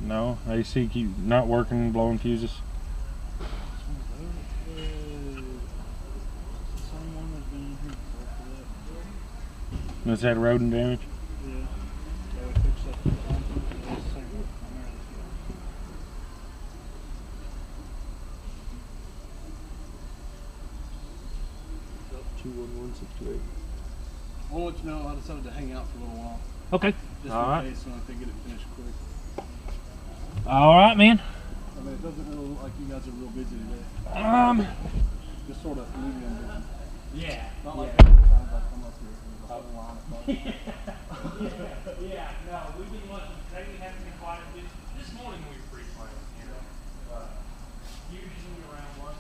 No, AC keep not working, blowing fuses. Must have had rodent damage. Yeah. So we fixed that. Same one. 211-628. I'll let you know I decided to hang out for a little while. Okay. Just All in right. case, so I can get it finished quick. All right, man. I mean, it doesn't really look like you guys are real busy today. Just sort of medium busy. Yeah. Not like the times I come up here and there's a whole line of cars. Yeah. No, we've been lucky. Today we haven't been quite as busy. This morning we were pretty quiet, you know. Usually around 1